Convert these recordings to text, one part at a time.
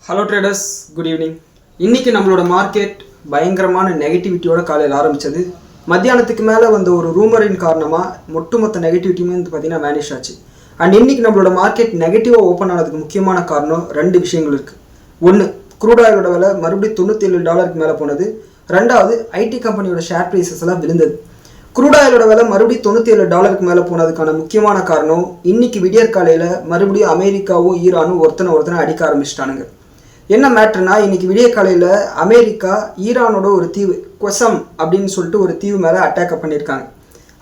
Hello traders, good evening. இன்றைக்கி நம்மளோட market பயங்கரமான நெகட்டிவிட்டியோட காலையில் ஆரம்பித்தது. மத்தியானத்துக்கு மேலே வந்த ஒரு ரூமரின் காரணமாக ஒட்டுமொத்த நெகட்டிவிட்டியுமே வந்து பார்த்திங்கன்னா வேனிஷ் ஆச்சு. அண்ட் இன்றைக்கி நம்மளோட மார்க்கெட் நெகட்டிவாக ஓப்பன் ஆனதுக்கு முக்கியமான காரணம் ரெண்டு விஷயங்கள் இருக்குது. ஒன்று, க்ரூட் ஆயிலோட விலை மறுபடியும் $97 மேலே போனது. ரெண்டாவது, ஐடி கம்பெனியோட ஷேர் ப்ரைஸஸ் எல்லாம் விழுந்தது. க்ரூட் ஆயிலோட விலை மறுபடியும் $97 மேலே போனதுக்கான முக்கியமான காரணம் இன்றைக்கி விடியற் காலையில் மறுபடியும் அமெரிக்காவும் ஈரானும் ஒருத்தனை அடிக்க ஆரம்பிச்சிட்டானுங்க. என்ன மேட்ருனா, இன்றைக்கி விடிய காலையில் அமெரிக்கா ஈரானோட ஒரு தீவு கொசம் அப்படின்னு சொல்லிட்டு ஒரு தீவு மேலே அட்டாக் பண்ணியிருக்காங்க.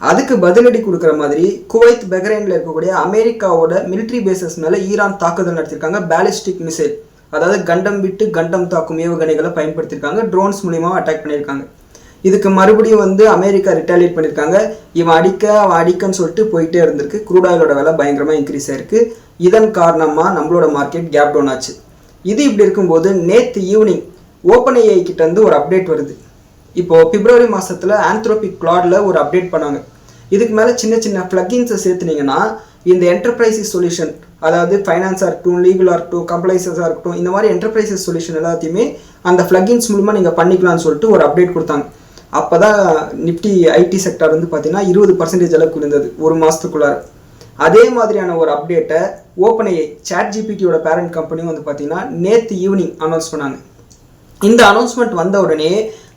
அதுக்கு பதிலடி கொடுக்குற மாதிரி குவைத் பஹ்ரைனில் இருக்கக்கூடிய அமெரிக்காவோட மிலிட்ரி பேசஸ் மேலே ஈரான் தாக்குதல் நடத்தியிருக்காங்க. பேலிஸ்டிக் மிசைல், அதாவது கண்டம் விட்டு கண்டம் தாக்கும் ஏவுகணைகளை பயன்படுத்தியிருக்காங்க. ட்ரோன்ஸ் மூலிமா அட்டாக் பண்ணியிருக்காங்க. இதுக்கு மறுபடியும் அமெரிக்கா ரிட்டாலியேட் பண்ணியிருக்காங்க. இவன் அடிக்கன்னு சொல்லிட்டு போயிட்டே இருந்திருக்கு. க்ரூட் ஆயிலோட விலை பயங்கரமாக இன்க்ரீஸ் ஆயிருக்கு. இதன் காரணமாக நம்மளோட மார்க்கெட் கேப் டவுன் ஆச்சு. இது இப்படி இருக்கும்போது நேற்று ஈவினிங் OpenAI கிட்டேருந்து ஒரு அப்டேட் வருது. இப்போது பிப்ரவரி மாதத்தில் ஆந்த்ரோபிக் கிளாடில் ஒரு அப்டேட் பண்ணாங்க. இதுக்கு மேலே சின்ன சின்ன ப்ளக்கின்ஸை சேர்த்துனீங்கன்னா இந்த என்டர்பிரைசஸ் சொல்யூஷன், அதாவது ஃபைனான்ஸாக இருக்கட்டும், லீகலாக இருக்கட்டும், கம்ப்ளைசஸாக இருக்கட்டும், இந்த மாதிரி என்டர்பிரைசஸ் சொல்யூஷன் எல்லாத்தையுமே அந்த ப்ளக்கின்ஸ் மூலமா நீங்கள் பண்ணிக்கலாம்னு சொல்லிட்டு ஒரு அப்டேட் கொடுத்தாங்க. அப்போ தான் நிஃப்டி ஐடி செக்டார் பார்த்தீங்கன்னா 20% அளவுக்கு இருந்தது ஒரு மாதத்துக்குள்ளார. அதே மாதிரியான ஒரு அப்டேட்டை OpenAI ChatGPTயோட பேரண்ட் கம்பெனியும் பார்த்தீங்கன்னா நேற்று ஈவினிங் அனௌன்ஸ் பண்ணாங்க. இந்த அனௌன்ஸ்மெண்ட் வந்த உடனே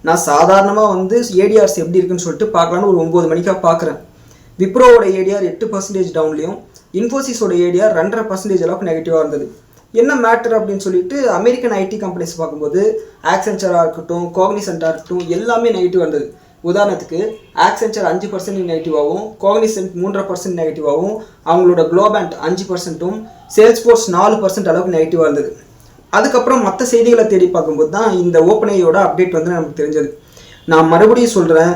நான் சாதாரணமாக ஏடிஆர்ஸ் எப்படி இருக்குன்னு சொல்லிட்டு பார்க்கலான்னு ஒரு 9 மணிக்காக பார்க்குறேன். விப்ரோவோட ஏடிஆர் 8% டவுன்லையும், இன்ஃபோசிஸோட ஏடிஆர் 2.5% அளவுக்கு நெகட்டிவாக இருந்தது. என்ன மேட்டர் அப்படின்னு சொல்லிட்டு அமெரிக்கன் ஐடி கம்பெனிஸ் பார்க்கும்போது ஆக்சென்ச்சராக இருக்கட்டும், காக்னிசென்ட்டாக இருக்கட்டும், எல்லாமே நெகட்டிவாக இருந்தது. உதாரணத்துக்கு ஆக்சென்ச்சர் 5% நெகட்டிவாகவும், காக்னிசென்ட் 3% நெகட்டிவாகவும், அவங்களோட குளோபேண்ட் 5%, சேல்ஸ்ஃபோர்ஸ் 4% அளவுக்கு நெகட்டிவாக இருந்தது. அதுக்கப்புறம் மற்ற செய்திகளை தேடி பார்க்கும்போது தான் இந்த OpenAIயோட அப்டேட் நமக்கு தெரிஞ்சது. நான் மறுபடியும் சொல்கிறேன்,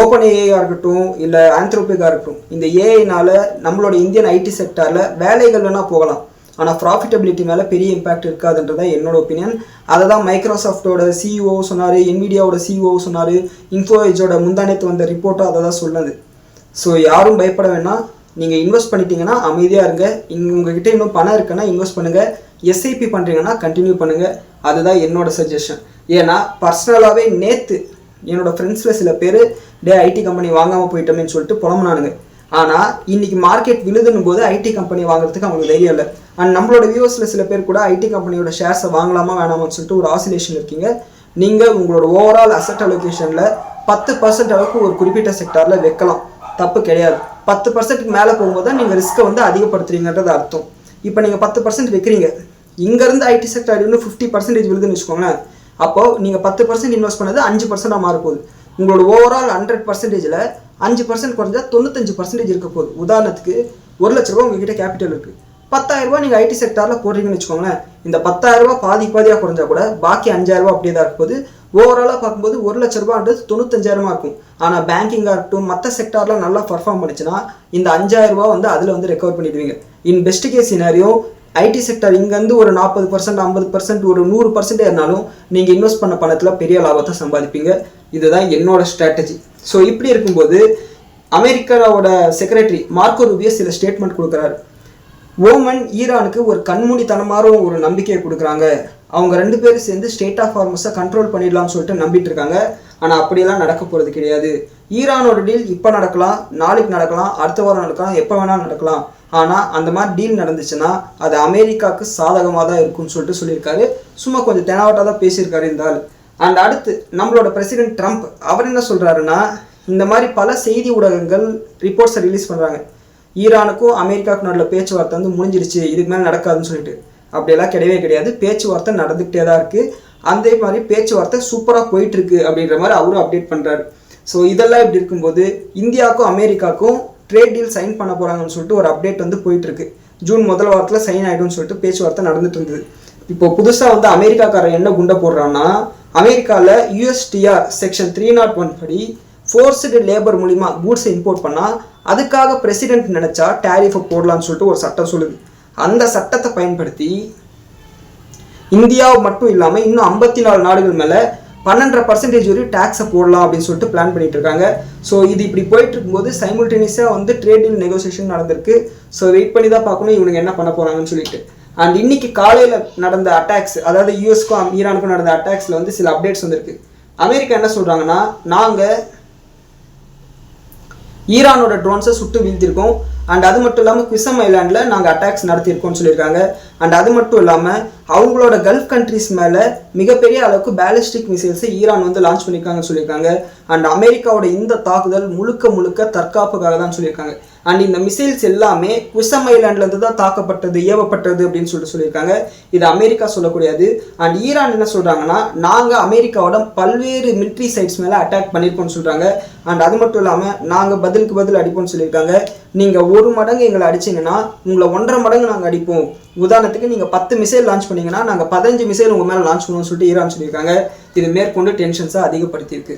OpenAIயாக இருக்கட்டும் இல்லை ஆந்த்ரோபிக்காக இருக்கட்டும், இந்த ஏஐனால் நம்மளோட இந்தியன் ஐடி செக்டாரில் வேலைகள் வேணால் போகலாம், ஆனால் ப்ராஃபிட்டபிலிட்டி மேலே பெரிய இம்பேக்ட் இருக்காதுன்றதான் என்னோட ஒப்பீனியன். அதை தான் மைக்ரோசாஃப்டோட CEO சொன்னார், என்விடியாவோட CEO சொன்னார், இன்ஃபோஎஜோட முந்தானத்து வந்த ரிப்போர்ட்டும் அதை தான் சொல்லுது. ஸோ யாரும் பயப்பட வேணாம். நீங்கள் இன்வெஸ்ட் பண்ணிட்டீங்கன்னா அமைதியாக இருங்க. உங்ககிட்ட இன்னும் பணம் இருக்குன்னா இன்வெஸ்ட் பண்ணுங்கள். எஸ்ஐபி பண்ணுறீங்கன்னா கண்டினியூ பண்ணுங்கள். அதுதான் என்னோட சஜஷன். ஏன்னா பர்சனலாகவே நேற்று என்னோடய ஃப்ரெண்ட்ஸில் சில பேர் ஐடி கம்பெனி வாங்காமல் போயிட்டோமேன்னு சொல்லிட்டு புலம்புனானுங்க. ஆனால் இன்றைக்கி மார்க்கெட் விழுதுன்னும் போது ஐடி கம்பெனி வாங்குறதுக்கு அவங்களுக்கு தைரியம் இல்லை. அண்ட் நம்மளோட வியூவர்ஸில் சில பேர் கூட ஐடி கம்பெனியோட ஷேர்ஸை வாங்கலாமா வேணாமான்னு சொல்லிட்டு ஒரு ஆசிலேஷன் இருக்கீங்க. நீங்கள் உங்களோட ஓவரால் அசெட் அலோகேஷனில் 10% அளவுக்கு ஒரு குறிப்பிட்ட செக்டாரில் வைக்கலாம், தப்பு கிடையாது. 10%க்கு மேலே போகும்போது தான் நீங்கள் ரிஸ்க்கை அதிகப்படுத்துறீங்கன்றது அர்த்தம். இப்போ நீங்கள் 10% வைக்கிறீங்க, இங்கேருந்து ஐடி செக்டார் இன்னும் 50% விழுதுன்னு வச்சுக்கோங்களேன். அப்போது நீங்கள் 10% இன்வெஸ்ட் பண்ணது 5% மாறப்போகுது. உங்களோட ஓவரால் 100%ல் 5% குறைஞ்சா 95% இருக்க போகுது. உதாரணத்துக்கு 1 லட்ச ரூபா உங்ககிட்ட கேபிட்டல் இருக்குது, 10,000 ரூபா நீங்கள் ஐடி செக்டாரில் போடுறீங்கன்னு வச்சுக்கோங்களேன். இந்த 10,000 ரூபா பாதியாக குறைஞ்சா கூட பாக்கி 5,000 ரூபா அப்படியே தான் இருக்க போகுது. ஓவராலாக பார்க்கும்போது 1 லட்ச ரூபான்றது 95,000 இருக்கும். ஆனால் பேங்கிங்காக இருக்கட்டும், மற்ற செக்டாரில் நல்லா பர்ஃபார்ம் பண்ணிச்சுன்னா இந்த 5,000 ரூபா அதில் ரெக்கவர் பண்ணிடுவீங்க. In best case scenario IT sector இங்கேருந்து ஒரு 40%, 50%, ஒரு 100% இருந்தாலும் நீங்கள் இன்வெஸ்ட் பண்ண பணத்தில் பெரிய லாபத்தை சம்பாதிப்பீங்க. இதுதான் என்னோட ஸ்ட்ராட்டஜி. ஸோ இப்படி இருக்கும்போது அமெரிக்காவோட செக்ரட்டரி மார்க்கோ ரூபியோ சில ஸ்டேட்மெண்ட் கொடுக்குறாரு. ஓமன் ஈரானுக்கு ஒரு கண்மூடித்தனமான ஒரு நம்பிக்கையை கொடுக்குறாங்க. அவங்க 2 பேரும் சேர்ந்து ஸ்டேட் ஆஃப் ஹார்மஸை கண்ட்ரோல் பண்ணிடலாம்னு சொல்லிட்டு நம்பிட்டு இருக்காங்க. ஆனால் அப்படியெல்லாம் நடக்க போகிறது கிடையாது. ஈரானோட டீல் இப்போ நடக்கலாம், நாளைக்கு நடக்கலாம், அடுத்த வாரம் நடக்கலாம், எப்போ வேணாலும் நடக்கலாம். ஆனால் அந்த மாதிரி டீல் நடந்துச்சுன்னா அது அமெரிக்காவுக்கு சாதகமாக தான் இருக்கும்னு சொல்லிட்டு சொல்லியிருக்காரு. சும்மா கொஞ்சம் தெனாவட்டாக தான் பேசியிருக்காரு இந்த ஆள். அண்ட் அடுத்து நம்மளோட பிரசிடென்ட் ட்ரம்ப், அவர் என்ன சொல்கிறாருன்னா, இந்த மாதிரி பல செய்தி ஊடகங்கள் ரிப்போர்ட்ஸை ரிலீஸ் பண்ணுறாங்க, ஈரானுக்கும் அமெரிக்காவுக்கும் நடுவில் பேச்சுவார்த்தை முடிஞ்சிருச்சு, இதுக்கு மேலே நடக்காதுன்னு சொல்லிட்டு. அப்படியெல்லாம் கிடையவே கிடையாது. பேச்சுவார்த்தை நடந்துக்கிட்டே தான் இருக்குது. அதே மாதிரி பேச்சுவார்த்தை சூப்பராக போயிட்டுருக்கு அப்படின்ற மாதிரி அவரும் அப்டேட் பண்ணுறாரு. ஸோ இதெல்லாம் இப்படி இருக்கும்போது இந்தியாவுக்கும் அமெரிக்காவுக்கும் ட்ரேட் டீல் சைன் பண்ண போகிறாங்கன்னு சொல்லிட்டு ஒரு அப்டேட் போயிட்டுருக்கு. ஜூன் முதல் வாரத்தில் சைன் ஆகிடும்னு சொல்லிட்டு பேச்சுவார்த்தை நடந்துட்டு இருந்தது. இப்போ புதுசாக அமெரிக்காக்காரன் என்ன குண்டை போடுறான்னா, அமெரிக்காவில் USTR செக்ஷன் 301 படி ஃபோர்ஸ்டு லேபர் மூலிமா கூட்ஸை இம்போர்ட் பண்ணால் அதுக்காக பிரசிடென்ட் நினச்சா டேரிஃபை போடலான்னு சொல்லிட்டு ஒரு சட்டம் சொல்லுது. அந்த சட்டத்தை பயன்படுத்தி இந்தியாவை மட்டும் இல்லாமல் இன்னும் 54 நாடுகள் மேலே 12% வரையும் டேக்ஸை போடலாம் அப்படின்னு சொல்லிட்டு பிளான் பண்ணிட்டு இருக்காங்க. ஸோ இது இப்படி போயிட்டு இருக்கும்போது சைமல்டேனியஸாக ட்ரேட் டீல் நெகோசியேஷன் நடந்திருக்கு. ஸோ வெயிட் பண்ணி தான் பார்க்கணும் இவனுங்க என்ன பண்ண போகிறாங்கன்னு சொல்லிட்டு. அண்ட் இன்னைக்கு காலையில் நடந்த அட்டாக்ஸ், அதாவது யூஎஸ்க்கும் ஈரானுக்கும் நடந்த அட்டாக்ஸில் வந்து சில அப்டேட்ஸ் வந்திருக்கு. அமெரிக்கா என்ன சொல்கிறாங்கன்னா, நாங்கள் ஈரானோட ட்ரோன்ஸை சுட்டு வீழ்த்திருக்கோம், அண்ட் அது மட்டும் இல்லாமல் குவிசம் ஐலாண்டில் நாங்கள் அட்டாக்ஸ் நடத்தியிருக்கோம்னு சொல்லியிருக்காங்க. அண்ட் அது மட்டும் இல்லாமல் அவங்களோட கல்ஃப் கண்ட்ரிஸ் மேலே மிகப்பெரிய அளவுக்கு பேலிஸ்டிக் மிசைல்ஸை ஈரான் வந்து லான்ச் பண்ணியிருக்காங்கன்னு சொல்லியிருக்காங்க. அண்ட் அமெரிக்காவோட இந்த தாக்குதல் முழுக்க முழுக்க தற்காப்புக்காக தான் சொல்லியிருக்காங்க. அண்ட் இந்த மிசைல்ஸ் எல்லாமே குவிசம் ஐலாண்ட்லேருந்து தான் தாக்கப்பட்டது, ஏவப்பட்டது அப்படின்னு சொல்லியிருக்காங்க. இது அமெரிக்கா சொல்லக்கூடியது. அண்ட் ஈரான் என்ன சொல்கிறாங்கன்னா, நாங்கள் அமெரிக்காவோட பல்வேறு மிலிட்ரி சைட்ஸ் மேலே அட்டாக் பண்ணியிருக்கோம்னு சொல்கிறாங்க. அண்ட் அது மட்டும் இல்லாமல் நாங்கள் பதிலுக்கு பதில் அடிப்போம்னு சொல்லியிருக்காங்க. நீங்கள் 1 மடங்கு எங்களை அடிச்சிங்கன்னா உங்களை 1.5 மடங்கு நாங்கள் அடிப்போம். உதாரணத்துக்கு நீங்கள் 10 மிசைல் லான்ச் பண்ணிங்கன்னா நாங்கள் 15 மிசைல் உங்கள் மேலே லான்ச் பண்ணுவோம்னு சொல்லிட்டு ஈரான் சொல்லியிருக்காங்க. இது மேற்கொண்டு டென்ஷன்ஸை அதிகப்படுத்தியிருக்கு.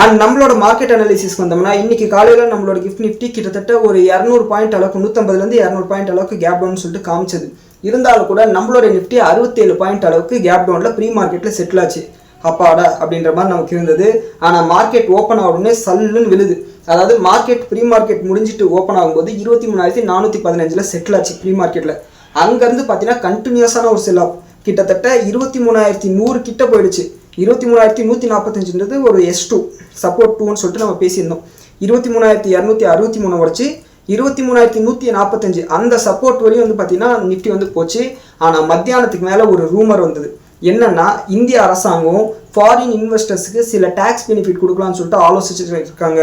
அண்ட் நம்மளோட மார்க்கெட் அனாலிசிஸ்க்கு வந்தோம்னா, இன்னைக்கு காலையில் நம்மளோட கிஃப்ட் நிஃப்டி கிட்டத்தட்ட ஒரு 200 பாயிண்ட் அளவுக்கு 150லேருந்து 200 பாயிண்ட் அளவுக்கு கேப் டவுன் சொல்லிட்டு காமிச்சது. இருந்தாலும் கூட நம்மளோட நிஃப்டி 67 பாயிண்ட் அளவுக்கு கேப் டவுனில் ப்ரீ மார்க்கெட்டில் செட்டில் ஆச்சு. அப்பாடா அப்படின்ற மாதிரி நமக்கு இருந்தது. ஆனால் மார்க்கெட் ஓப்பன் ஆகணுன்னே சல்லுன்னு விழுது. அதாவது மார்க்கெட் ப்ரீ மார்க்கெட் முடிஞ்சிட்டு ஓப்பன் ஆகும்போது 23,415 செட்டில் ஆச்சு ப்ரீ மார்க்கெட்டில். அங்கேருந்து பார்த்தீங்கன்னா கண்டினியூஸான ஒரு செல் ஆஃப் கிட்டத்தட்ட 23,100 கிட்ட போயிடுச்சு. 23,145ன்றது ஒரு S2 சப்போர்ட் 2ன்னு சொல்லிட்டு நம்ம பேசியிருந்தோம். 23,263 வரைச்சு 23,145 அந்த சப்போர்ட் வரையும் வந்து பார்த்தீங்கன்னா நிஃப்டி வந்து போச்சு. ஆனால் மத்தியானத்துக்கு மேலே ஒரு ரூமர் வந்தது. என்னன்னா, இந்திய அரசாங்கம் ஃபாரின் இன்வெஸ்டர்ஸுக்கு சில டேக்ஸ் பெனிஃபிட் கொடுக்கலாம்னு சொல்லிட்டு ஆலோசிச்சுட்டு இருக்காங்க.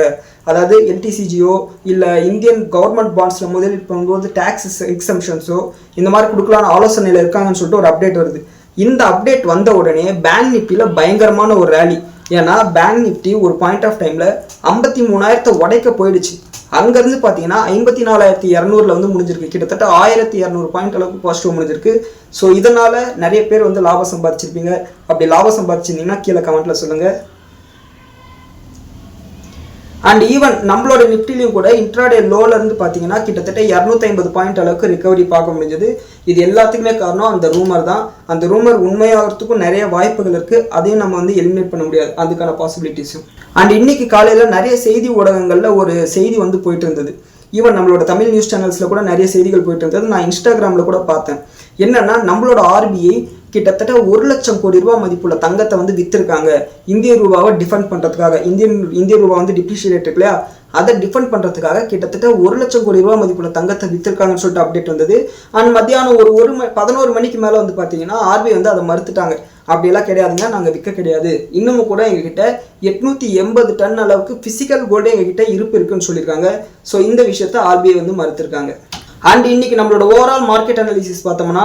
அதாவது எல்டிசிஜியோ இல்லை இந்தியன் கவர்மெண்ட் பாண்ட்ஸில் முதலீடு பண்ணும்போது டேக்ஸ் எக்ஸம்ஷன்ஸோ இந்த மாதிரி கொடுக்கலான்னு ஆலோசனையில் இருக்காங்கன்னு சொல்லிட்டு ஒரு அப்டேட் வருது. இந்த அப்டேட் வந்த உடனே பேங்க் நிஃப்டியில் பயங்கரமான ஒரு ரேலி. ஏன்னா பேங்க் நிஃப்டி ஒரு பாயிண்ட் ஆஃப் டைமில் 53,000 உடைக்க போயிடுச்சு. அங்கேருந்து பார்த்தீங்கன்னா 54,200 வந்து முடிஞ்சிருக்கு. கிட்டத்தட்ட 1,200 பாயிண்ட் அளவுக்கு பாசிட்டிவ் முடிஞ்சிருக்கு. ஸோ இதனால் நிறைய பேர் வந்து லாபம் சம்பாதிச்சிருப்பீங்க. அப்படி லாபம் சம்பாதிச்சிருந்தீங்கன்னா கீழே கமெண்ட்டில் சொல்லுங்கள். அண்ட் ஈவன் நம்மளோட நிஃப்டிலையும் கூட இன்ட்ராடே லோலேருந்து பார்த்தீங்கன்னா கிட்டத்தட்ட 250 பாயிண்ட் அளவுக்கு ரிகவரி பார்க்க முடிஞ்சது. இது எல்லாத்துக்குமே காரணம் அந்த ரூமர் தான். அந்த ரூமர் உண்மையாகிறதுக்கும் நிறைய வாய்ப்புகள் இருக்குது. அதையும் நம்ம வந்து எலிமினேட் பண்ண முடியாது, அதுக்கான பாசிபிலிட்டிஸும். அண்ட் இன்னைக்கு காலையில் நிறைய செய்தி ஊடகங்களில் ஒரு செய்தி வந்து போயிட்டு இருந்தது. ஈவன் நம்மளோட தமிழ் நியூஸ் சேனல்ஸில் கூட நிறைய செய்திகள் போயிட்டு இருந்தது. நான் இன்ஸ்டாகிராமில் கூட பார்த்தேன். என்னன்னா, நம்மளோட RBI கிட்டத்தட்ட 1 லட்சம் கோடி ரூபாய் மதிப்புள்ள தங்கத்தை வந்து வித்திருக்காங்க. இந்திய ரூபாவை டிஃபெண்ட் பண்ணுறதுக்காக. இந்திய ரூபா வந்து டிப்ரிஷியேட் இருக்கு இல்லையா, அதை டிஃபெண்ட் பண்ணுறதுக்காக கிட்டத்தட்ட 1 லட்சம் கோடி ரூபாய் மதிப்புள்ள தங்கத்தை வித்திருக்காங்கன்னு சொல்லிட்டு அப்டேட் வந்தது. அண்ட் மத்தியானம் ஒரு 11 மணிக்கு மேலே வந்து பார்த்தீங்கன்னா RBI வந்து அதை மறுத்துட்டாங்க. அப்படியெல்லாம் கிடையாதுங்க, நாங்கள் விற்க கிடையாது. இன்னமும் கூட எங்ககிட்ட 880 டன் அளவுக்கு ஃபிசிக்கல் கோல்டு எங்ககிட்ட இருப்பு இருக்குன்னு சொல்லியிருக்காங்க. ஸோ இந்த விஷயத்த RBI வந்து மறுத்திருக்காங்க. அண்ட் இன்னைக்கு நம்மளோட ஓவரால் மார்க்கெட் அனாலிசிஸ் பார்த்தோம்னா,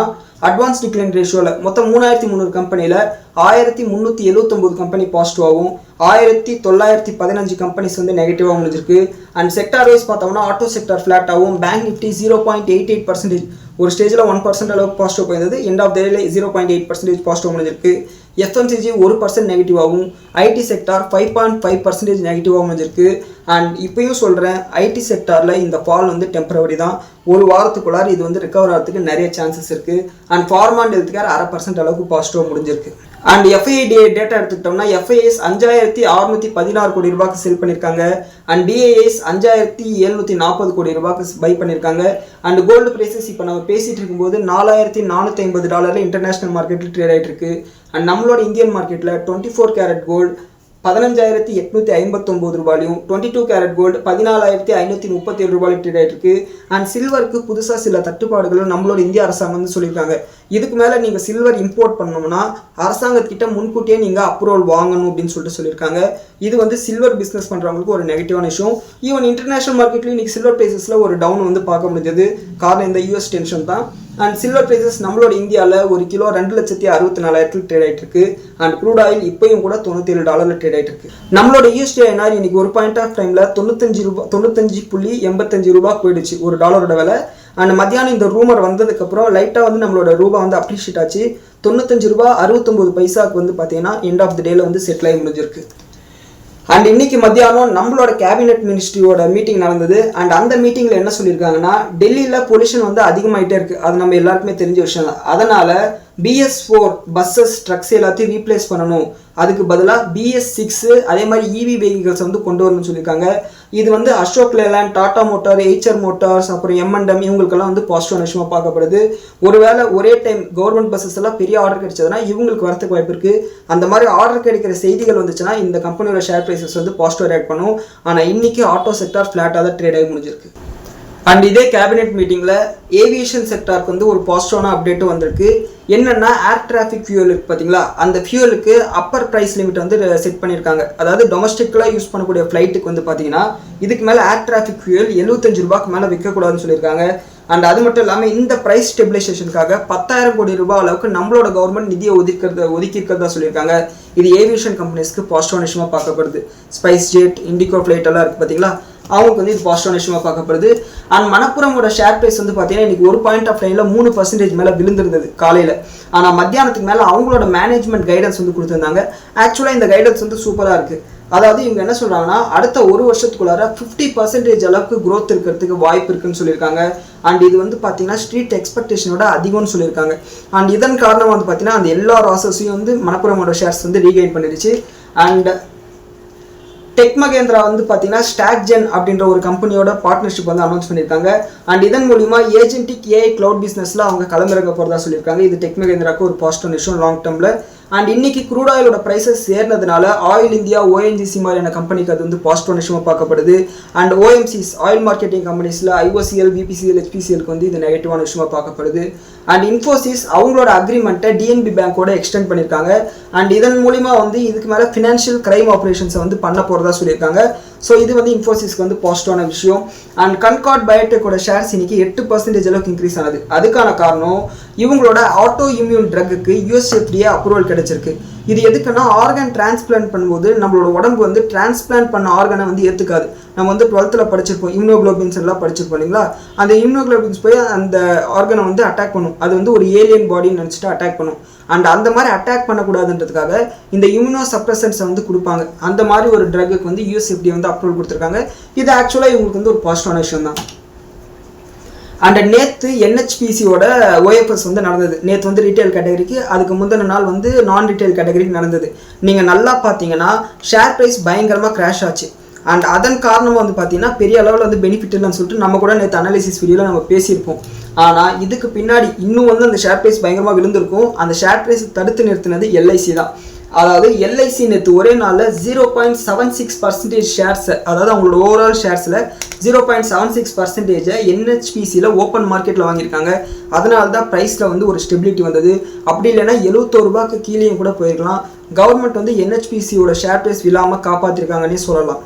அட்வான்ஸ் டிக்ளைன் ரேஷியோவில் மொத்தம் 3,300 கம்பெனியில் 1,379 கம்பெனி பாசிட்டிவாகவும் 1,915 கம்பெனிஸ் வந்து நெகட்டிவாக முடிஞ்சிருக்கு. அண்ட் செக்டார் வைஸ் பார்த்தோம்னா ஆட்டோ செக்டார் ஃப்ளாட்டாகவும், பேங்க் நிஃப்டி 0.88% ஒரு ஸ்டேஜில் 1% அளவுக்கு பாசிட்டிவ் போயிருந்தது. எண்ட் ஆஃப் டேல 0.8% பாசிட்டிவ் முடிஞ்சிருக்கு. FMCG 1% நெகட்டிவாகவும், ஐடி செக்டார் 5.5% நெகட்டிவாக முடிஞ்சிருக்கு. அண்ட் இப்பயும் சொல்கிறேன், ஐடி செக்டாரில் இந்த ஃபால் வந்து டெம்பரவரி தான். ஒரு வாரத்துக்குள்ளார இது வந்து ரிகவர் ஆகிறதுக்கு நிறைய சான்சஸ் இருக்குது. And pharma and health care 0.5% அளவுக்கு பாசிட்டிவாக முடிஞ்சிருக்கு. அண்ட் FII டேட்டா எடுத்துக்கிட்டோம்னா, FIIs 5,616 கோடி ரூபாய்க்கு செல் பண்ணியிருக்காங்க. அண்ட் DIIs 5,740 கோடி ரூபாய்க்கு பை பண்ணியிருக்காங்க. அண்ட் கோல்டு ப்ரைஸஸ் இப்போ நம்ம பேசிகிட்டு இருக்கும்போது $4,450 இன்டர்நேஷ்னல் மார்க்கெட்டில் ட்ரேட் ஆகிட்டு இருக்கு. அண்ட் நம்மளோட இந்தியன் மார்க்கெட்டில் 24 கேரட் கோல்டு 15,859 ரூபாயும், 22 கேரட் கோல்டு 14,537 ரூபாயில் ட்ரேட் ஆகிட்டு இருக்கு. அண்ட் சில்வருக்கு புதுசாக சில தட்டுப்பாடுகளும் நம்மளோட இந்திய அரசாங்கம் வந்து சொல்லியிருக்காங்க. இதுக்கு மேலே நீங்கள் சில்வர் இம்போர்ட் பண்ணோம்னா அரசாங்கத்திட்ட முன்கூட்டியே நீங்கள் அப்ரூவல் வாங்கணும் அப்படின்னு சொல்லியிருக்காங்க. இது வந்து சில்வர் பிஸ்னஸ் பண்ணுறவங்களுக்கு ஒரு நெகட்டிவான விஷயம். ஈவன் இன்டர்நேஷனல் மார்க்கெட்லேயும் இன்றைக்கி சில்வர் ப்ரைஸஸில் ஒரு டவுன் வந்து பார்க்க முடிஞ்சது. காரணம் இந்த US டென்ஷன் தான். அண்ட் சில்வர் ப்ரைஸஸ் நம்மளோட இந்தியாவில் ஒரு கிலோ 2,64,000 ட்ரேட் ஆகிட்டு இருக்கு. அண்ட் க்ரூட் ஆயில் இப்போயும் கூட $97 ட்ரேட் ஆகிட்டு இருக்கு. நம்மளோட USD/INR இன்னைக்கு ஒரு பாயிண்ட் ஆஃப் டைமில் 95.85 ரூபாய் போயிடுச்சு ஒரு டாலரோட விலை. அண்ட் மத்தியானம் இந்த ரூமர் வந்ததுக்கப்புறம் லைட்டாக வந்து நம்மளோட ரூபா வந்து அப்ரிஷியேட் ஆச்சு. 95 ரூபாய் 69 பைசாவுக்கு வந்து பார்த்தீங்கன்னா எண்ட் ஆஃப் த டேல வந்து செட்டில் ஆகி முடிஞ்சிருக்கு. அண்ட் இன்னைக்கு மத்தியானம் நம்மளோட கேபினெட் மினிஸ்ட்ரியோட மீட்டிங் நடந்தது. அண்ட் அந்த மீட்டிங்கில் என்ன சொல்லியிருக்காங்கன்னா, டெல்லியில் பொல்யூஷன் வந்து அதிகமாகிட்டே இருக்குது. அது நம்ம எல்லாருக்குமே தெரிஞ்ச விஷயம் தான். அதனால் BS4 பஸ்ஸஸ் ட்ரக்ஸ் எல்லாத்தையும் ரீப்ளேஸ் பண்ணணும், அதுக்கு பதிலாக BS6 அதே மாதிரி EV வெஹிக்கிள்ஸ் வந்து கொண்டு வரணும்னு சொல்லியிருக்காங்க. இது வந்து அசோக் லேலண்ட், டாடா மோட்டார், எய்ச்சர் மோட்டார்ஸ், அப்புறம் M&M இவங்களுக்கெல்லாம் வந்து பாசிட்டிவான விஷயமா பார்க்கப்படுது. ஒருவேளை ஒரே டைம் கவர்மெண்ட் பஸ்ஸஸ் எல்லாம் பெரிய ஆர்டர் கிடைச்சதுன்னா இவங்களுக்கு வரத்துக்கு வாய்ப்பு இருக்கு. அந்த மாதிரி ஆர்டர் கிடைக்கிற செய்திகள் வந்துச்சுன்னா இந்த கம்பெனியோட ஷேர் பிரைசஸ் வந்து பாசிட்டிவ் ரியாக்ட் பண்ணும். ஆனால் இன்னைக்கு ஆட்டோ செக்டார் ஃபிளாட்டாக தான் ட்ரேட் ஆகி முடிஞ்சிருக்கு. அண்ட் இதே கேபினெட் மீட்டிங்கில் ஏவியேஷன் செக்டாருக்கு வந்து ஒரு பாசிட்டிவான அப்டேட்டும் வந்திருக்கு. என்னென்னா ஏர் டிராஃபிக் ஃபியூல் இருக்குது பார்த்தீங்களா, அந்த ஃபியூலுக்கு அப்பர் ப்ரைஸ் லிமிட் வந்து செட் பண்ணியிருக்காங்க. அதாவது டொமஸ்டிக்கலாக யூஸ் பண்ணக்கூடிய ஃப்ளைட்டுக்கு வந்து பார்த்தீங்கன்னா இதுக்கு மேலே ஏர் டிராஃபிக் ஃபியூல் 75 ரூபாய்க்கு மேலே விற்கக்கூடாதுன்னு சொல்லியிருக்காங்க. அண்ட் அது மட்டும் இல்லாமல் இந்த ப்ரைஸ் ஸ்டெபிலைசேஷனுக்காக 10,000 கோடி ரூபாய் அளவுக்கு நம்மளோட கவர்மெண்ட் நிதியை ஒதுக்கி இருக்கிறதா சொல்லியிருக்காங்க. இது ஏவியேஷன் கம்பெனிஸ்க்கு பாசிட்டிவான விஷயமா பார்க்கப்படுது. ஸ்பைஸ் ஜெட், இண்டிகோ ஃப்ளைட் எல்லாம் இருக்குது பார்த்தீங்களா, அவங்களுக்கு வந்து இது பாசிட்டிவான விஷயமா பார்க்கப்படுது. அண்ட் மணப்புரமோட ஷேர் பிரைஸ் வந்து பார்த்தீங்கன்னா இன்னைக்கு ஒரு பாயிண்ட் ஆஃப் டைமில் 3% மேலே விழுந்திருந்தது காலையில். ஆனால் மத்தியானத்துக்கு மேலே அவங்களோட மேனேஜ்மெண்ட் கைடன்ஸ் வந்து கொடுத்துருந்தாங்க. ஆக்சுவலாக இந்த கைடன்ஸ் வந்து சூப்பராக இருக்குது. அதாவது இவங்க என்ன சொல்கிறாங்கன்னா அடுத்த ஒரு வருஷத்துக்குள்ளார 50% அளவுக்கு க்ரோத் இருக்கிறதுக்கு வாய்ப்பு இருக்குன்னு சொல்லியிருக்காங்க. அண்ட் இது வந்து பார்த்தீங்கன்னா ஸ்ட்ரீட் எக்ஸ்பெக்டேஷனோட அதிகம்னு சொல்லியிருக்காங்க. அண்ட் இதன் காரணம் வந்து பார்த்தீங்கன்னா அந்த எல்லா ராசஸையும் வந்து மணப்புரமோட ஷேர்ஸ் வந்து ரீகெயின் பண்ணிடுச்சு. அண்ட் டெக் மகேந்திரா வந்து பார்த்தீங்கன்னா ஸ்டாக்ஜென் அப்படின்ற ஒரு கம்பெனியோட பார்ட்னர்ஷிப் வந்து அனௌன்ஸ் பண்ணியிருக்காங்க. அண்ட் இதன் மூலிமா ஏஜென்டிக் AI கிளவுட் பிஸ்னஸில் அவங்க களமிறங்க போகிறதா சொல்லியிருக்காங்க. இது டெக் மகேந்திராவுக்கு ஒரு பாசிட்டிவ் விஷயம் லாங் டேர்மில். அண்ட் இன்னைக்கு க்ரூட் ஆயிலோட ப்ரைஸஸ் ஏறினதுனால ஆயில் இந்தியா, ONGC மாதிரியான கம்பெனிக்கு அது வந்து பாசிட்டிவ் விஷயமா பார்க்கப்படுது. அண்ட் OMCs ஆயில் மார்க்கெட்டிங் கம்பெனிஸில் IOCL, BPCL, HPCLக்கு வந்து இது நெகட்டிவான விஷயமா பார்க்கப்படுது. அண்ட் இன்ஃபோசிஸ் அவங்களோட அக்ரிமெண்ட்டை DNB பேங்கோட எக்ஸ்டெண்ட் பண்ணியிருக்காங்க. அண்ட் இதன் மூலிமா வந்து இதுக்கு மேலே ஃபினான்ஷியல் கிரைம் ஆப்ரேஷன்ஸை வந்து பண்ண போகிறதா சொல்லியிருக்காங்க. ஸோ இது வந்து இன்ஃபோசிஸ்க்கு வந்து பாசிட்டிவான விஷயம். அண்ட் கன்கார்ட் பயோடெக்கோட ஷேர்ஸ் இன்னைக்கு 8% அளவுக்கு இன்க்ரீஸ் ஆனது. அதுக்கான காரணம் இவங்களோட ஆட்டோ இம்யூன் ட்ரக்குக்கு USFDA அப்ரூவல் கிடைச்சிருக்கு. இது எதுக்குன்னா ஆர்கன் டிரான்ஸ்பிளான்ட் பண்ணும்போது நம்மளோட உடம்பு வந்து டிரான்ஸ்பிளான்ட் பண்ண ஆர்கனை வந்து ஏற்றுக்காது. நம்ம வந்து 12th படிச்சிருப்போம், இம்யூனோகுளோபின்ஸ் எல்லாம் படிச்சிருப்போம் இல்லைங்களா. அந்த இம்யூனோகுளோபின்ஸ் போய் அந்த ஆர்கனை வந்து அட்டாக் பண்ணும். அது வந்து ஒரு ஏலியன் பாடின்னு நினச்சிட்டு அட்டாக் பண்ணும். அண்ட் அந்த மாதிரி அட்டாக் பண்ணக்கூடாதுன்றதுக்காக இந்த இம்யூனோ சப்ரசன்ஸை வந்து கொடுப்பாங்க. அந்த மாதிரி ஒரு ட்ரக்குக்கு வந்து USFDA வந்து அப்ரூவல் கொடுத்துருக்காங்க. இது ஆக்சுவலாக இவங்களுக்கு வந்து ஒரு பாசிட்டிவான விஷயம் தான். அண்ட் நேற்று NHPCயோட OFS வந்து நடந்தது. நேற்று வந்து ரீட்டைல் கேட்டகரிக்கு, அதுக்கு முந்தின நாள் வந்து நான் ரீட்டைல் கேட்டகரிக்கு நடந்தது. நீங்கள் நல்லா பார்த்தீங்கன்னா ஷேர் ப்ரைஸ் பயங்கரமாக கிராஷ் ஆச்சு. அண்ட் அதன் காரணம் வந்து பார்த்தீங்கன்னா பெரிய அளவில் வந்து பெனிஃபிட் இல்லைன்னு சொல்லிட்டு நம்ம கூட நேற்று அனாலிசிஸ் வீடியோவில் நம்ம பேசியிருப்போம். ஆனால் இதுக்கு பின்னாடி இன்னும் வந்து அந்த ஷேர் ப்ரைஸ் பயங்கரமாக விழுந்திருக்கும். அந்த ஷேர் ப்ரைஸ் தடுத்து நிறுத்தினது LIC தான். அதாவது LIC நேற்று ஒரே நாளில் 0.76% ஷேர்ஸை, அதாவது அவங்களோட ஓவரால் ஷேர்ஸில் 0.76% NHPCயில் ஓப்பன் மார்க்கெட்டில் வாங்கியிருக்காங்க. அதனால தான் ப்ரைஸில் வந்து ஒரு ஸ்டெபிலிட்டி வந்தது. அப்படி இல்லைன்னா 71 ரூபாய்க்கு கீழேயும் கூட போயிருக்கலாம். கவர்மெண்ட் வந்து NHPCயோட ஷேர் ப்ரைஸ் விழாமல் காப்பாற்றிருக்காங்கன்னே சொல்லலாம்.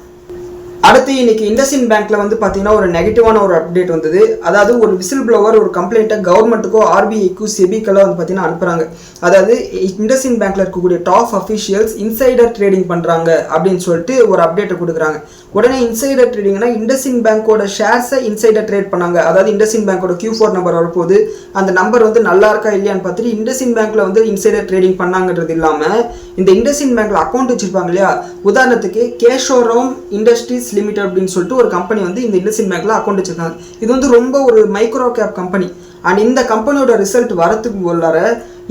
அடுத்து இன்னைக்கு இண்டஸ்இண்ட் பேங்க்ல வந்து பார்த்தீங்கன்னா ஒரு நெகட்டிவான ஒரு அப்டேட் வந்தது. அதாவது ஒரு விசில் ப்ளோவர் ஒரு கம்ப்ளைண்ட்டை கவர்மெண்ட்டுக்கோ RBIக்கோ செபிக்கெல்லாம் வந்து பார்த்தீங்கன்னா அனுப்புறாங்க. அதாவது இண்டஸ்இண்ட் பேங்க்ல இருக்கக்கூடிய டாப் அஃபிஷியல்ஸ் இன்சைடர் ட்ரேடிங் பண்ணுறாங்க அப்படின்னு சொல்லிட்டு ஒரு அப்டேட்டை கொடுக்குறாங்க. உடனே இன்சைடர் ட்ரேடிங்னா இண்டஸ்இண்ட் பேங்கோட ஷேர்ஸை இன்சைடர் ட்ரேட் பண்ணாங்க. அதாவது இண்டஸ்இண்ட் பேங்கோட Q4 நம்பர் வரப்போது அந்த நம்பர் வந்து நல்லா இருக்கா இல்லையான்னு பார்த்துட்டு இண்டஸ்இண்ட் பேங்க்ல வந்து இன்சைடர் ட்ரேடிங் பண்ணாங்கன்றது இல்லாமல் இந்த இண்டஸ்இண்ட் பேங்க்ல அக்கௌண்ட் வச்சிருப்பாங்க இல்லையா. உதாரணத்துக்கு கேஷோரம் இண்டஸ்ட்ரீஸ் லிமிடெட் அப்படின்னு சொல்லிட்டு ஒரு கம்பெனி வந்து இந்த இண்டஸ்இண்ட் பேங்க்ல அக்கௌண்ட் வச்சிருக்காங்க. இது வந்து ரொம்ப ஒரு மைக்ரோ கேப் கம்பெனி. அண்ட் இந்த கம்பெனியோட ரிசல்ட் வரத்துக்கு உள்ளார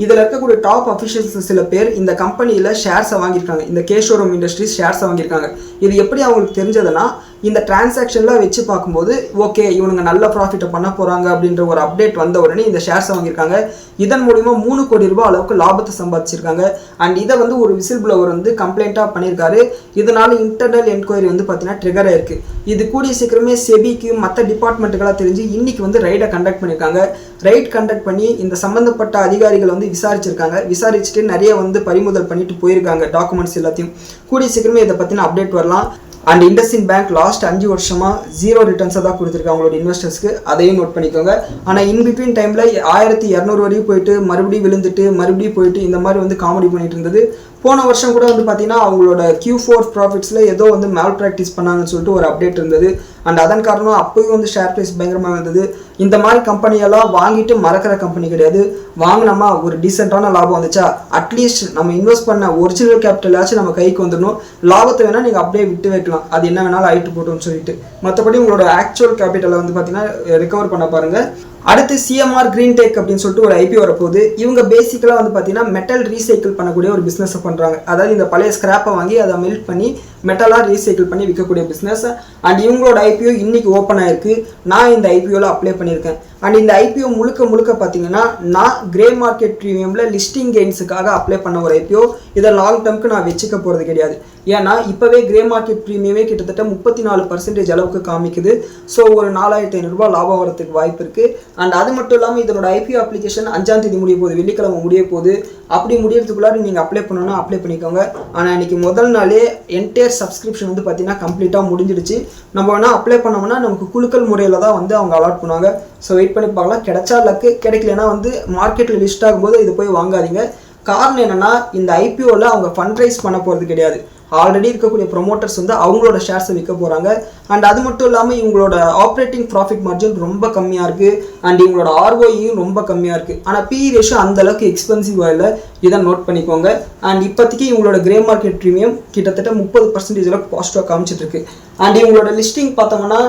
இதில் இருக்கக்கூடிய டாப் அஃபிஷியல்ஸ் சில பேர் இந்த கம்பெனியில் ஷேர்ஸை வாங்கியிருக்காங்க. இந்த கேஷோரம் இண்டஸ்ட்ரீஸ் ஷேர்ஸை வாங்கியிருக்காங்க. இது எப்படி அவங்களுக்கு தெரிஞ்சதுன்னா இந்த டிரான்சாக்ஷன்லாம் வச்சு பார்க்கும்போது ஓகே இவனுங்க நல்ல ப்ராஃபிட்டை பண்ண போகிறாங்க அப்படின்ற ஒரு அப்டேட் வந்த உடனே இந்த ஷேர்ஸை வாங்கியிருக்காங்க. இதன் மூலிமா 3 கோடி ரூபாய் அளவுக்கு லாபத்தை சம்பாதிச்சிருக்காங்க. அண்ட் இதை வந்து ஒரு விசில் ப்ளோவர் வந்து கம்ப்ளைண்ட்டாக பண்ணியிருக்காரு. இதனால இன்டர்னல் என்கொயரி வந்து பார்த்தீங்கன்னா ட்ரிகர் ஆயிருக்கு. இது கூடிய சீக்கிரமே செபிக்கு மற்ற டிபார்ட்மெண்ட்டுகளாக தெரிஞ்சு இன்னைக்கு வந்து ரைடை கண்டக்ட் பண்ணியிருக்காங்க. ரைட் கண்டக்ட் பண்ணி இந்த சம்மந்தப்பட்ட அதிகாரிகள் வந்து விசாரிச்சிருக்காங்க. விசாரிச்சுட்டு நிறைய வந்து பறிமுதல் பண்ணிட்டு போயிருக்காங்க டாக்குமெண்ட்ஸ் எல்லாத்தையும். கூடிய சீக்கிரமே இதை பற்றின அப்டேட் வரலாம். அண்ட் இண்டஸ்இண்ட் பேங்க் லாஸ்ட் 5 வருஷமாக 0 ரிட்டர்ன்ஸை தான் கொடுத்துருக்காங்க அவங்களோட இன்வெஸ்டர்ஸ்க்கு. அதையும் நோட் பண்ணிக்கோங்க. ஆனால் இன்பிட்வீன் டைமில் 1200 வரையும் போயிட்டு மறுபடியும் விழுந்துட்டு மறுபடியும் போயிட்டு இந்த மாதிரி வந்து காமெடி பண்ணிட்டு இருந்தது. போன வருஷம் கூட வந்து பார்த்தீங்கன்னா அவங்களோட Q4 ப்ராஃபிட்ஸில் ஏதோ வந்து மேல் ப்ராக்டிஸ் பண்ணாங்கன்னு சொல்லிட்டு ஒரு அப்டேட் இருந்தது. அண்ட் அதன் காரணம் அப்போயும் வந்து ஷேர் ப்ரைஸ் பயங்கரமாக இருந்தது. இந்த மாதிரி கம்பெனியெல்லாம் வாங்கிட்டு மறக்கிற கம்பெனி கிடையாது. வாங்கினோமா ஒரு டீசெண்டான லாபம் வந்துச்சா, அட்லீஸ்ட் நம்ம இன்வெஸ்ட் பண்ண ஒரிஜினல் கேபிட்டலாச்சும் நம்ம கைக்கு வந்துடணும். லாபத்தை வேணால் நீங்கள் அப்படியே விட்டு வைக்கலாம், அது என்ன வேணாலும் ஆயிட்டு போட்டோம்னு சொல்லிட்டு. மற்றபடி உங்களோட ஆக்சுவல் கேபிட்டலை வந்து பார்த்தீங்கன்னா ரெக்கவர் பண்ண பாருங்கள். அடுத்து சிஎம்ஆர் கிரீன் டெக் அப்படின்னு சொல்லிட்டு ஒரு ஐபி வரப்போகுது. இவங்க பேசிக்கலாக வந்து பார்த்தீங்கன்னா மெட்டல் ரீசைக்கிள் பண்ணக்கூடிய ஒரு பிஸ்னஸை பண்ணுறாங்க. அதாவது இந்த பழைய ஸ்கிராப்பை வாங்கி அதை மெல்ட் பண்ணி மெட்டலாக ரீசைக்கிள் பண்ணி விற்கக்கூடிய பிஸ்னஸ். அண்ட் இவங்களோட ஐபிஓ இன்னைக்கு ஓப்பன் ஆயிருக்கு. நான் இந்த ஐபிஓவில் அப்ளை பண்ணியிருக்கேன். அண்ட் இந்த ஐபிஓ முழுக்க பார்த்தீங்கன்னா நான் கிரே மார்க்கெட் ப்ரீமியமில் லிஸ்டிங் கெயின்ஸுக்காக அப்ளை பண்ண ஒரு ஐபிஓ. இதை லாங் டேர்முக்கு நான் வச்சுக்க போகிறது கிடையாது. ஏன்னா இப்போவே கிரே மார்க்கெட் ப்ரீமியமே கிட்டத்தட்ட 34% அளவுக்கு காமிக்குது. ஸோ ஒரு 4500 ரூபாய் லாபம் வரதுக்கு வாய்ப்பு இருக்குது. அண்ட் அது மட்டும் இல்லாமல் இதனோட ஐபிஓ அப்ளிகேஷன் 5ஆம் தேதி முடிய போகுது, வெள்ளிக்கிழமை முடிய போகுது. அப்படி முடியறதுக்குள்ளார நீங்கள் அப்ளை பண்ணணும்னா அப்ளை பண்ணிக்கோங்க. ஆனால் இன்னைக்கு முதல் நாளே என்டையர் சப்ஸ்கிரிப்ஷன் வந்து பார்த்தீங்கன்னா கம்ப்ளீட்டாக முடிஞ்சிடுச்சு. நம்ம வேணால் அப்ளை பண்ணோம்னா நமக்கு குலுக்கல் முறையில் தான் வந்து அவங்க அலாட் பண்ணுவாங்க. ஸோ வெயிட் பண்ணி பார்க்கலாம். கிடைச்சா லக்கு, கிடைக்கலன்னா வந்து மார்க்கெட்டில் லிஸ்ட் ஆகும்போது இதை போய் வாங்காதீங்க. காரணம் என்னென்னா இந்த ஐபிஓவில் அவங்க ஃபண்ட் ரைஸ் பண்ண போகிறது கிடையாது. ஆல்ரெடி இருக்கக்கூடிய ப்ரொமோட்டர்ஸ் வந்து அவங்களோட ஷேர்ஸை விற்க போகிறாங்க. அண்ட் அது மட்டும் இல்லாமல் இவங்களோட ஆப்ரேட்டிங் ப்ராஃபிட் மார்ஜின் ரொம்ப கம்மியாக இருக்குது. அண்ட் இவங்களோட ஆர்ஓஇயும் ரொம்ப கம்மியாக இருக்குது. ஆனால் பிஇ ரேஷியோ அந்தளவுக்கு எக்ஸ்பென்சிவாக இல்லை, இதை நோட் பண்ணிக்கோங்க. அண்ட் இப்போதைக்கு இவங்களோட கிரே மார்க்கெட் ப்ரீமியம் கிட்டத்தட்ட 30% அளவுக்கு பாசிட்டிவாக காமிச்சிட்டு இருக்கு. அண்ட் இவங்களோட லிஸ்டிங் பார்த்தோம்னா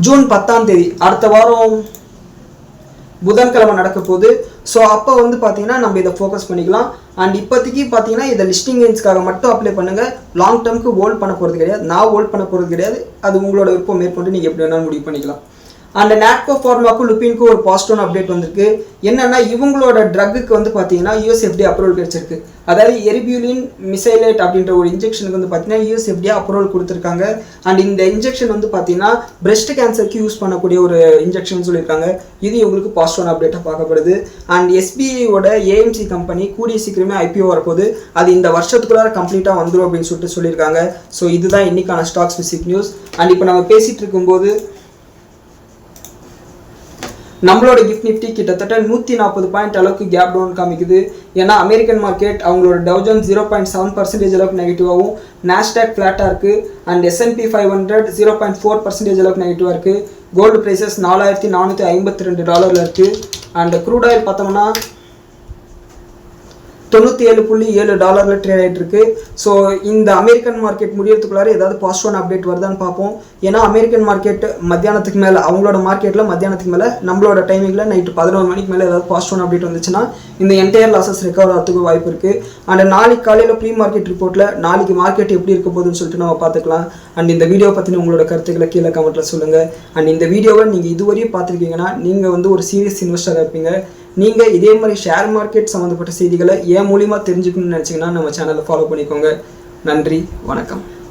ஜூன் 10ஆம் தேதி அடுத்த வாரம் புதன்கிழமை நடக்க போகுது. ஸோ அப்போ வந்து பார்த்தீங்கன்னா நம்ம இதை ஃபோக்கஸ் பண்ணிக்கலாம். அண்ட் இப்போதைக்கு பார்த்தீங்கன்னா இதை லிஸ்டிங் கெயின்ஸ்க்காக மட்டும் அப்ளை பண்ணுங்கள். லாங் டேர்முக்கு ஹோல்ட் பண்ண போகிறது கிடையாது, நான் ஹோல்ட் பண்ண போகிறது கிடையாது. அது உங்களோட விருப்பம் மேற்கொண்டு நீங்கள் எப்படி வேணாலும் முடிவு பண்ணிக்கலாம். அண்ட் நாட்கோ ஃபார்மாக்கும் லுபின்க்கும் ஒரு பாசிட்டிவான அப்டேட் வந்திருக்கு. என்னன்னா இவங்களோட ட்ரக்குக்கு வந்து பார்த்தீங்கன்னா யூஎஸ்எஃப்டி அப்ரூவல் கிடைச்சிருக்கு. அதாவது எரிபியூலின் மிசைலேட் அப்படின்ற ஒரு இன்ஜெக்ஷனுக்கு வந்து பார்த்தீங்கன்னா யூஎஸ்எஃப்டி அப்ரூவல் கொடுத்துருக்காங்க. அண்ட் இந்த இன்ஜெக்ஷன் வந்து பார்த்தீங்கன்னா பிரெஸ்ட் கேன்சருக்கு யூஸ் பண்ணக்கூடிய ஒரு இன்ஜெக்ஷன் சொல்லியிருக்காங்க. இது இவங்களுக்கு பாசிட்டிவான அப்டேட்டாக பார்க்கப்படுது. அண்ட் எஸ்பிஐயோட ஏஎம்சி கம்பெனி கூடிய சீக்கிரமே ஐபிஓ வரப்போகுது. அது இந்த வருஷத்துக்குள்ளார கம்ப்ளீட்டாக வந்துடும் அப்படின்னு சொல்லியிருக்காங்க. ஸோ இதுதான் இன்னைக்கான ஸ்டாக் ஸ்பெசிஃபிக் நியூஸ். அண்ட் இப்போ நம்ம பேசிகிட்டு இருக்கும்போது நம்மளோட கிஃப்ட் நிஃப்டி கிட்டத்தட்ட 140 பாயிண்ட் அளவுக்கு கேப் டவுன் காமிக்குது. ஏன்னா அமெரிக்கன் மார்க்கெட் அவங்களோட டவுஜன்ஸ் 0.7% அளவுக்கு நெகட்டிவாகவும், நாஸ்டாக் ஃப்ளாட்டாக இருக்குது. அண்ட் S&P 500 0.4% அளவுக்கு நெகட்டிவாக இருக்குது. கோல்டு ப்ரைஸஸ் $4452 இருக்குது. அண்ட் க்ரூட் ஆயில் பார்த்தோம்னா $97.7 ட்ரேட் ஆகிட்டு இருக்கு. ஸோ இந்த அமெரிக்கன் மார்க்கெட் முடியறதுக்குள்ளார ஏதாவது பாசிட்டிவான அப்டேட் வருதான்னு பார்ப்போம். ஏன்னா அமெரிக்கன் மார்க்கெட் மத்தியானத்துக்கு மேலே, அவங்களோட மார்க்கெட்டில் மத்தியானத்துக்கு மேலே, நம்மளோட டைமிங்கில் நைட்டு 11 மணிக்கு மேலே ஏதாவது பாசிட்டிவான அப்டேட் வந்துச்சுன்னா இந்த என்டையர் லாஸஸ் ரெக்கவர் ஆகிறதுக்கு வாய்ப்பு இருக்குது. அண்ட் நாளைக்கு காலையில் ப்ரீ மார்க்கெட் ரிப்போர்ட்டில் நாளைக்கு மார்க்கெட் எப்படி இருக்க போகுதுன்னு சொல்லிட்டு நம்ம பார்த்துக்கலாம். அண்ட் இந்த வீடியோ பற்றின உங்களோட கருத்துக்களை கீழே கமெண்ட்டில் சொல்லுங்கள். அண்ட் இந்த வீடியோவை நீங்கள் இதுவரையும் பார்த்துருக்கீங்கன்னா நீங்கள் வந்து ஒரு சீரியஸ் இன்வெஸ்டராக இருப்பீங்க. நீங்கள் இதே மாதிரி ஷேர் மார்க்கெட் சம்மந்தப்பட்ட செய்திகளை ஏன் மூலியமாக தெரிஞ்சுக்கணும்னு நினச்சிங்கன்னா நம்ம சேனலை ஃபாலோ பண்ணிக்கோங்க. நன்றி, வணக்கம்.